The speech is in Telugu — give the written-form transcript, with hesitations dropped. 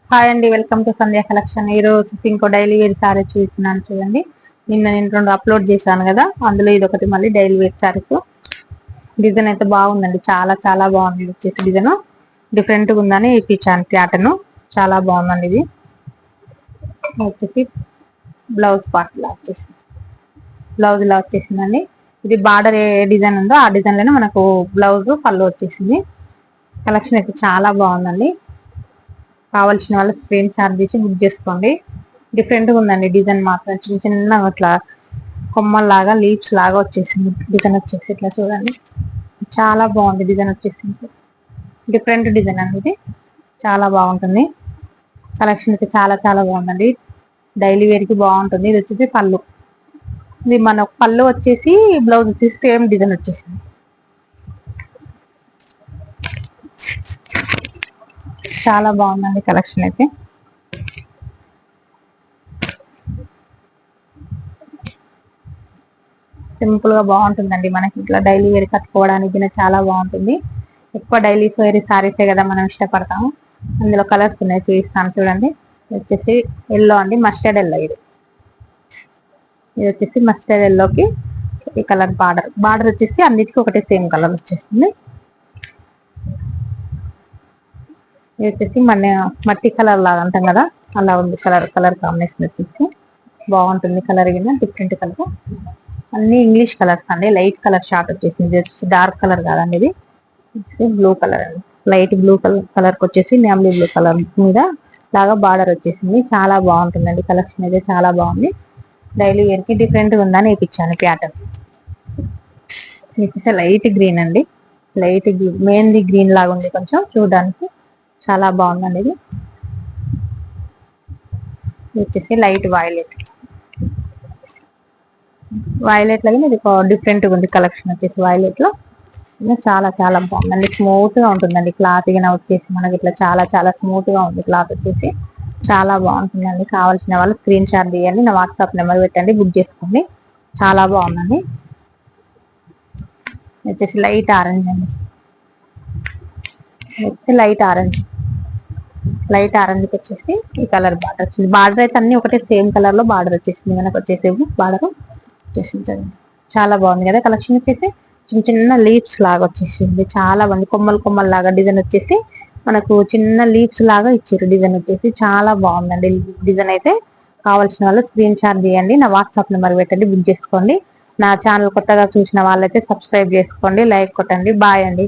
హాయ్ అండి, వెల్కమ్ టు సంధ్య కలెక్షన్. ఈ రోజు ఇంకో డైలీ వేర్ సారీ చూస్తున్నాను చూడండి. నేను 2 అప్లోడ్ చేశాను కదా, అందులో ఇది ఒకటి మళ్ళీ డైలీ వేర్ సారీస్. డిజైన్ అయితే బాగుందండి, చాలా చాలా బాగుంది. వచ్చేసి డిజైన్ డిఫరెంట్ గా ఉందని ఇప్పించాను ప్యాటర్న్. చాలా బాగుందండి. ఇది వచ్చేసి బ్లౌజ్ పార్ట్ ఇలా వచ్చేసి బ్లౌజ్ ఇలా వచ్చేసిందండి. ఇది బార్డర్ ఏ డిజైన్ ఉందో ఆ డిజైన్ లోనే మనకు బ్లౌజ్ పళ్ళు వచ్చేసింది. కలెక్షన్ అయితే చాలా బాగుందండి. కావాల్సిన వాళ్ళు స్క్రీన్ షాట్ తీసి బుక్ చేసుకోండి. డిఫరెంట్ గా ఉందండి డిజైన్ మాత్రం. చిన్న చిన్న అట్లా కొమ్మల్లాగా లీవ్స్ లాగా వచ్చేసింది. డిజైన్ వచ్చేసి ఇట్లా చూడండి, చాలా బాగుంది. డిజైన్ వచ్చేసింది డిఫరెంట్ డిజైన్ అండి. ఇది చాలా బాగుంటుంది. కలెక్షన్ అయితే చాలా చాలా బాగుందండి. డైలీ వేర్ కి బాగుంటుంది. ఇది వచ్చేసి పళ్ళు. ఇది మన పళ్ళు వచ్చేసి బ్లౌజ్ వచ్చేసి సేమ్ డిజైన్ వచ్చేసింది. చాలా బాగుందండి కలెక్షన్ అయితే. సింపుల్ గా బాగుంటుందండి. మనకి ఇట్లా డైలీ వేర్ కట్టుకోవడానికి చాలా బాగుంటుంది. ఎక్కువ డైలీ వేర్ సారీసే కదా మనం ఇష్టపడతాము. అందులో కలర్స్ ఉన్నాయి, చూపిస్తాను చూడండి. వచ్చేసి ఎల్లో అండి, మస్టర్డ్ ఎల్లో. ఇది వచ్చేసి మస్టర్డ్ ఎల్లోకి ఈ కలర్ బార్డర్ వచ్చేసి అన్నిటికీ ఒకటే సేమ్ కలర్ వచ్చేస్తుంది. ఇది వచ్చేసి మన మట్టి కలర్ లాగా అంటాం కదా, అలా ఉంది. కలర్ కాంబినేషన్ వచ్చేసి బాగుంటుంది. కలర్ కింద డిఫరెంట్ కలర్. అన్ని ఇంగ్లీష్ కలర్స్ అండి. లైట్ కలర్ షార్ట్ వచ్చేసింది. ఇది వచ్చేసి డార్క్ కలర్ కాదండి, ఇది బ్లూ కలర్ అండి. లైట్ బ్లూ కలర్ వచ్చేసి నేమ్లీ బ్లూ కలర్ మీద లాగా బార్డర్ వచ్చేసింది. చాలా బాగుంటుందండి. కలెక్షన్ అయితే చాలా బాగుంది. డైలీ వేర్ కి డిఫరెంట్ గా ఉందని వేయించాను ప్యాటర్న్. వచ్చేసి లైట్ గ్రీన్ అండి, లైట్ గ్రీన్, మెహందీ గ్రీన్ లాగా ఉంది కొంచెం చూడడానికి. చాలా బాగుందండి. ఇది వచ్చేసి లైట్ వైలెట్ లాగా ఇది డిఫరెంట్ గా ఉంది. కలెక్షన్ వచ్చేసి వైలెట్ లో చాలా చాలా బాగుందండి. స్మూత్ గా ఉంటుందండి క్లాత్. గా వచ్చేసి మనకి ఇట్లా చాలా చాలా స్మూత్ గా ఉంది క్లాత్ వచ్చేసి. చాలా బాగుంటుందండి. కావాల్సిన వాళ్ళు స్క్రీన్ షాట్ తీయండి, నా వాట్సాప్ నెంబర్ పెట్టండి, బుక్ చేసుకోండి. చాలా బాగుందండి. వచ్చేసి లైట్ ఆరెంజ్ అండి, లైట్ ఆరెంజ్ వచ్చేసి ఈ కలర్ బార్డర్ వచ్చింది. బార్డర్ అయితే అన్ని ఒకటే సేమ్ కలర్ లో బార్డర్ వచ్చేసింది. మనకు వచ్చేసి బార్డర్ వచ్చేసింది. చాలా బాగుంది కదా కలెక్షన్. వచ్చేసి చిన్న చిన్న లీవ్స్ లాగా వచ్చేసింది. చాలా బాగుంది. కొమ్మల లాగా డిజైన్ వచ్చేసి మనకు చిన్న లీవ్స్ లాగా ఇచ్చారు. డిజైన్ వచ్చేసి చాలా బాగుందండి. డిజైన్ అయితే కావాల్సిన వాళ్ళు స్క్రీన్ షాట్ తీయండి, నా వాట్సాప్ నెంబర్ పెట్టండి, బుక్ చేసుకోండి. నా ఛానల్ కొత్తగా చూసిన వాళ్ళైతే సబ్స్క్రైబ్ చేసుకోండి, లైక్ కొట్టండి. బాయ్ అండి.